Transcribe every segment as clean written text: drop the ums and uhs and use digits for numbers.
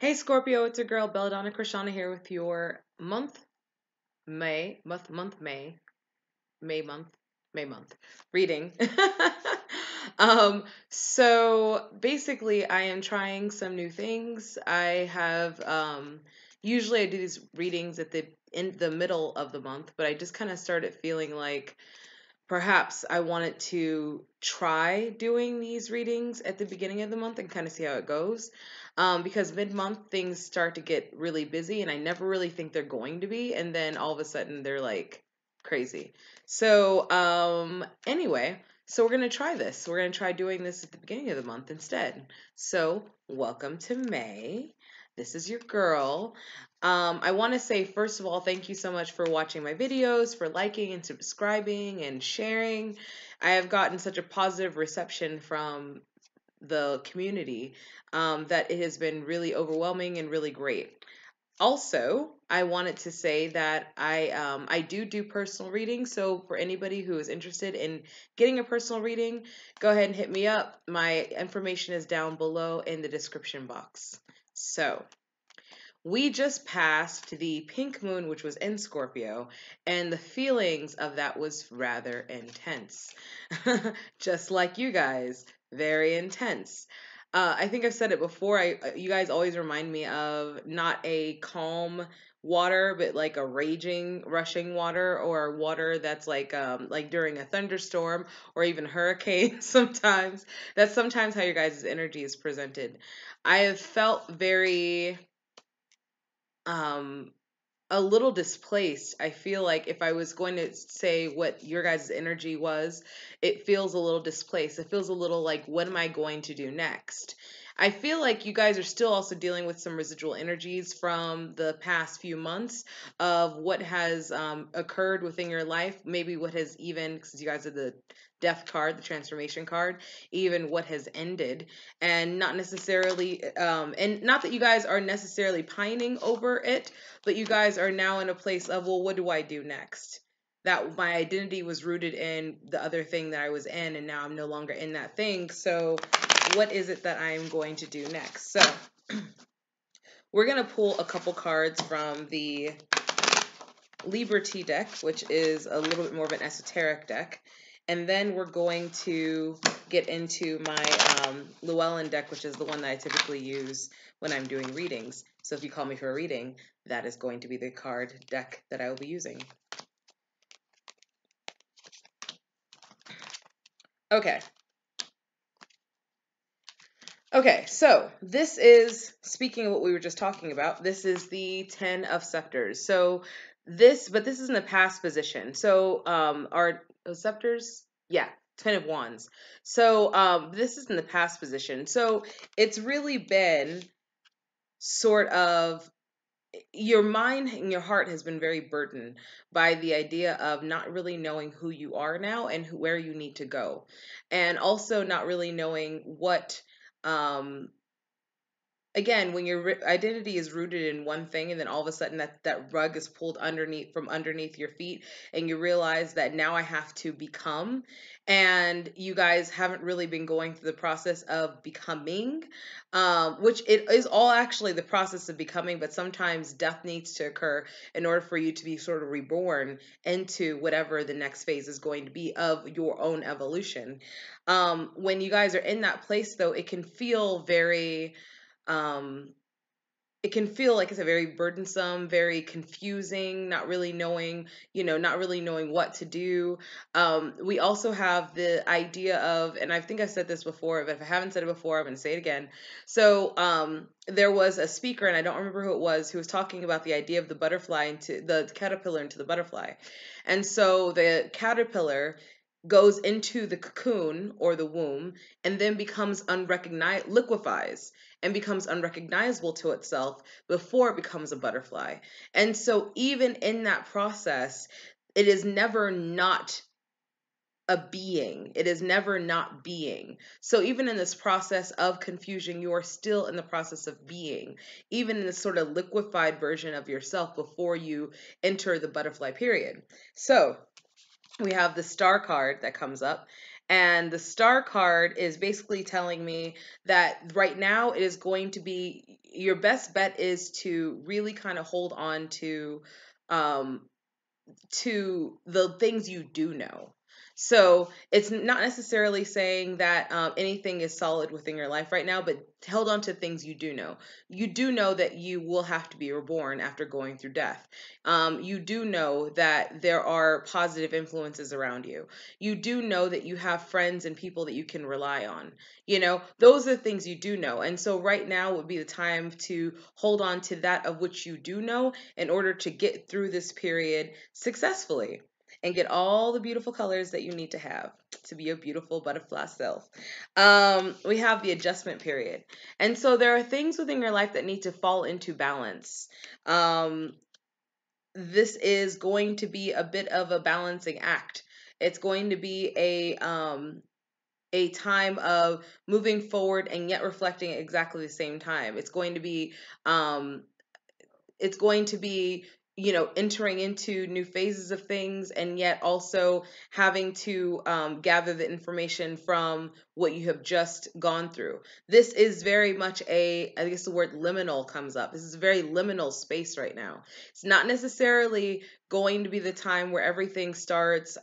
Hey Scorpio, it's your girl Belladonna Krishana here with your May, May month, May month reading. So basically I am trying some new things. I have usually I do these readings at the in the middle of the month, but I just kind of started feeling like perhaps I wanted to try doing these readings at the beginning of the month and kind of see how it goes. Because mid-month things start to get really busy and I never really think they're going to be. And then all of a sudden they're like crazy. So, anyway, so we're going to try this. We're going to try doing this at the beginning of the month instead. So, welcome to May. This is your girl. I want to say, first of all, thank you so much for watching my videos, for liking and subscribing and sharing. I have gotten such a positive reception from the community that it has been really overwhelming and really great. Also, I wanted to say that I do personal readings. So for anybody who is interested in getting a personal reading, go ahead and hit me up. My information is down below in the description box. So we just passed the pink moon, which was in Scorpio, and the feelings of that was rather intense. Just like you guys, very intense. I think I've said it before. You guys always remind me of not a calm water, but like a raging, rushing water, or water that's like during a thunderstorm or even hurricane. Sometimes that's sometimes how your guys' energy is presented. I have felt very um a little displaced. I feel like if I was going to say what your guys' energy was, it feels a little displaced. It feels a little like, what am I going to do next? I feel like you guys are still also dealing with some residual energies from the past few months of what has occurred within your life. Maybe what has even, because you guys are the death card, the transformation card, even what has ended, and not necessarily, and not that you guys are necessarily pining over it, but you guys are now in a place of, well, what do I do next? That my identity was rooted in the other thing that I was in, and now I'm no longer in that thing. So, what is it that I am going to do next? So, we're going to pull a couple cards from the Liberty deck, which is a little bit more of an esoteric deck. And then we're going to get into my Llewellyn deck, which is the one that I typically use when I'm doing readings. So if you call me for a reading, that is going to be the card deck that I will be using. Okay. Okay, so this is, speaking of what we were just talking about, this is the Ten of Scepters. So this is in the past position. So our scepters, yeah, Ten of Wands. So this is in the past position. So it's really been sort of, your mind and your heart has been very burdened by the idea of not really knowing who you are now and where you need to go, and also not really knowing what um again, when your identity is rooted in one thing and then all of a sudden that rug is pulled underneath from underneath your feet, and you realize that now I have to become, and you guys haven't really been going through the process of becoming, which it is all actually the process of becoming, but sometimes death needs to occur in order for you to be sort of reborn into whatever the next phase is going to be of your own evolution. When you guys are in that place, though, it can feel very um it can feel like it's a very burdensome, very confusing, not really knowing, not really knowing what to do. We also have the idea of, and I think I've said this before, but if I haven't said it before, I'm going to say it again. So there was a speaker, and I don't remember who it was, who was talking about the idea of the butterfly into the caterpillar into the butterfly. And so the caterpillar goes into the cocoon or the womb and then becomes unrecognizable, liquefies and becomes unrecognizable to itself before it becomes a butterfly. And so even in that process, it is never not a being. It is never not being. So even in this process of confusion, you are still in the process of being, even in this sort of liquefied version of yourself before you enter the butterfly period. So we have the star card that comes up, and the star card is basically telling me that right now it is going to be, your best bet is to really kind of hold on um, to the things you do know. So it's not necessarily saying that anything is solid within your life right now, but held on to things you do know. You do know that you will have to be reborn after going through death. You do know that there are positive influences around you. You do know that you have friends and people that you can rely on. Those are the things you do know. And so right now would be the time to hold on to that of which you do know in order to get through this period successfully and get all the beautiful colors that you need to have to be a beautiful butterfly self. We have the adjustment period. And so there are things within your life that need to fall into balance. This is going to be a bit of a balancing act. It's going to be a time of moving forward and yet reflecting at exactly the same time. Um, it's going to be entering into new phases of things and yet also having to gather the information from what you have just gone through. This is very much I guess the word liminal comes up. This is a very liminal space right now. It's not necessarily going to be the time where everything starts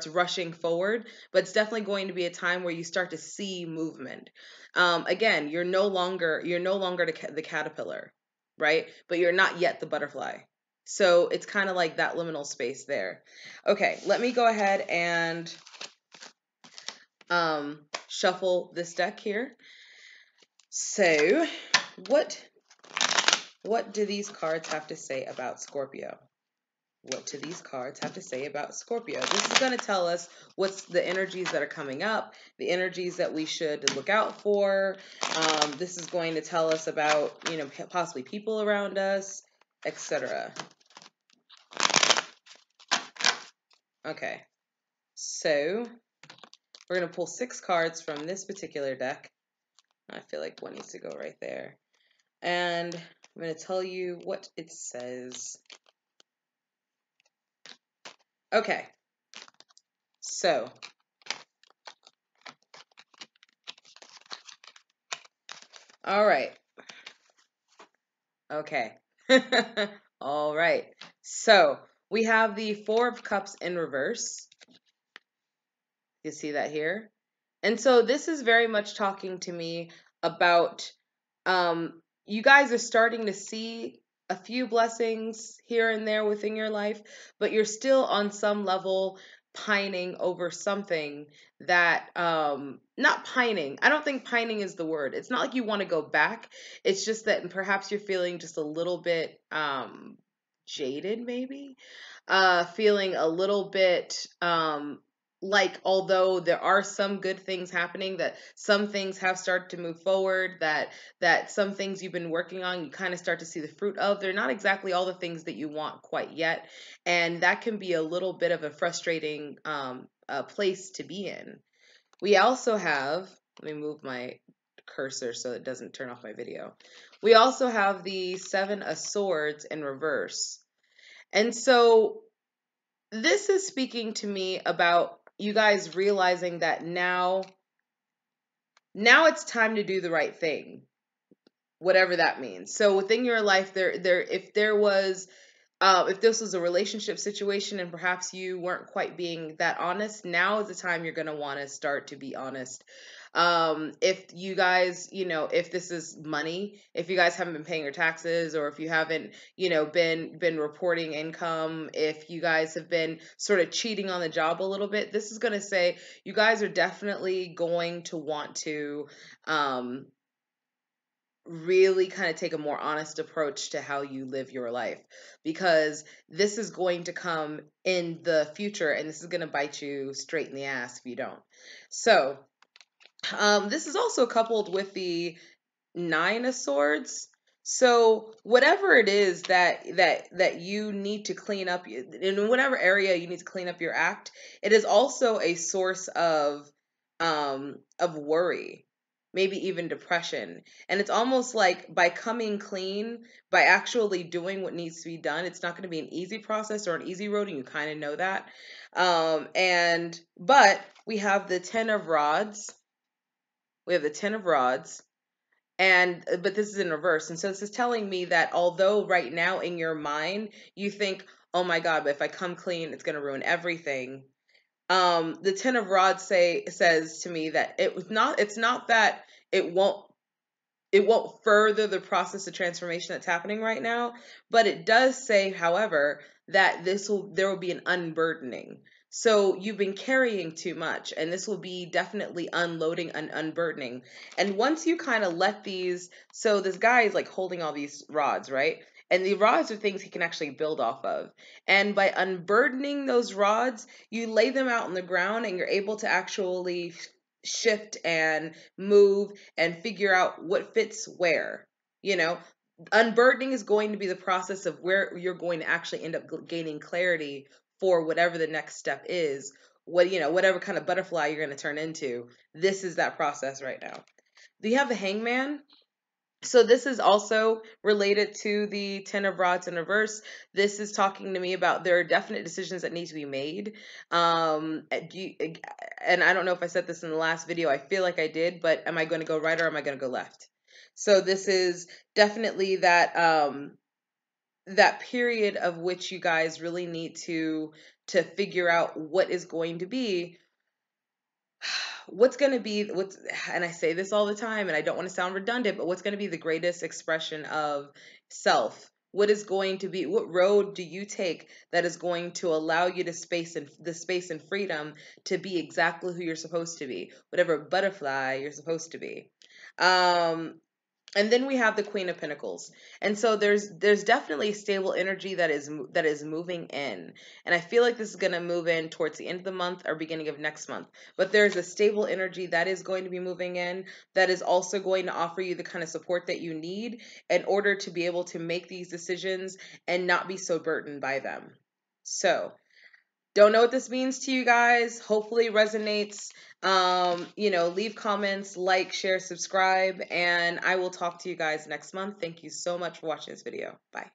rushing forward, but it's definitely going to be a time where you start to see movement. Again, you're no longer the caterpillar, right? But you're not yet the butterfly. So it's kind of like that liminal space there. Okay, let me go ahead and shuffle this deck here. So, what do these cards have to say about Scorpio? What do these cards have to say about Scorpio? This is going to tell us what's the energies that are coming up, the energies that we should look out for. This is going to tell us about, possibly people around us, etc. Okay, so we're going to pull 6 cards from this particular deck. I feel like one needs to go right there. And I'm going to tell you what it says. Okay, so all right. Okay. All right. So we have the 4 of Cups in reverse. You see that here? And so this is very much talking to me about you guys are starting to see a few blessings here and there within your life, but you're still on some level pining over something that not pining. I don't think pining is the word. It's not like you want to go back. It's just that perhaps you're feeling just a little bit jaded, maybe. Feeling a little bit like, although there are some good things happening, that some things have started to move forward, that some things you've been working on, you kind of start to see the fruit of. They're not exactly all the things that you want quite yet, and that can be a little bit of a frustrating place to be in. We also have, let me move my cursor so it doesn't turn off my video. We also have the 7 of Swords in reverse. And so this is speaking to me about you guys realizing that now it's time to do the right thing, whatever that means. So within your life, if this was a relationship situation and perhaps you weren't quite being that honest, now is the time you're going to want to start to be honest. If you guys, if this is money, if you guys haven't been paying your taxes, or if you haven't, been reporting income, if you guys have been sort of cheating on the job a little bit, this is going to say you guys are definitely going to want to really kind of take a more honest approach to how you live your life, because this is going to come in the future and this is going to bite you straight in the ass if you don't. So this is also coupled with the 9 of Swords. So whatever it is that you need to clean up in whatever area you need to clean up your act, it is also a source of worry, maybe even depression. And it's almost like by coming clean, by actually doing what needs to be done, it's not going to be an easy process or an easy road, and you kind of know that. But we have the 10 of Rods. We have the 10 of Rods. And but this is in reverse. And so this is telling me that although right now in your mind you think, oh my God, but if I come clean, it's going to ruin everything. The Ten of Rods says to me that it's not that it won't further the process of transformation that's happening right now, but it does say, however, that there will be an unburdening. So you've been carrying too much, and this will be definitely unloading and unburdening. And once you kind of let these, so this guy is like holding all these rods, right? And the rods are things he can actually build off of. And by unburdening those rods, you lay them out on the ground and you're able to actually shift and move and figure out what fits where. You know, unburdening is going to be the process of where you're going to actually end up gaining clarity for whatever the next step is. Whatever kind of butterfly you're going to turn into. This is that process right now. Do you have the Hangman? So this is also related to the Ten of Rods in reverse. This is talking to me about there are definite decisions that need to be made. And I don't know if I said this in the last video. I feel like I did, but am I going to go right or am I going to go left? So this is definitely that period of which you guys really need to figure out what is going to be what's and I say this all the time and I don't want to sound redundant, but what's going to be the greatest expression of self? What road do you take that is going to allow you to space and freedom to be exactly who you're supposed to be, whatever butterfly you're supposed to be. And then we have the Queen of Pentacles. And so there's definitely stable energy that is moving in. And I feel like this is going to move in towards the end of the month or beginning of next month. But there's a stable energy that is going to be moving in that is also going to offer you the kind of support that you need in order to be able to make these decisions and not be so burdened by them. So, don't know what this means to you guys. Hopefully it resonates. Leave comments, like, share, subscribe, and I will talk to you guys next month. Thank you so much for watching this video. Bye.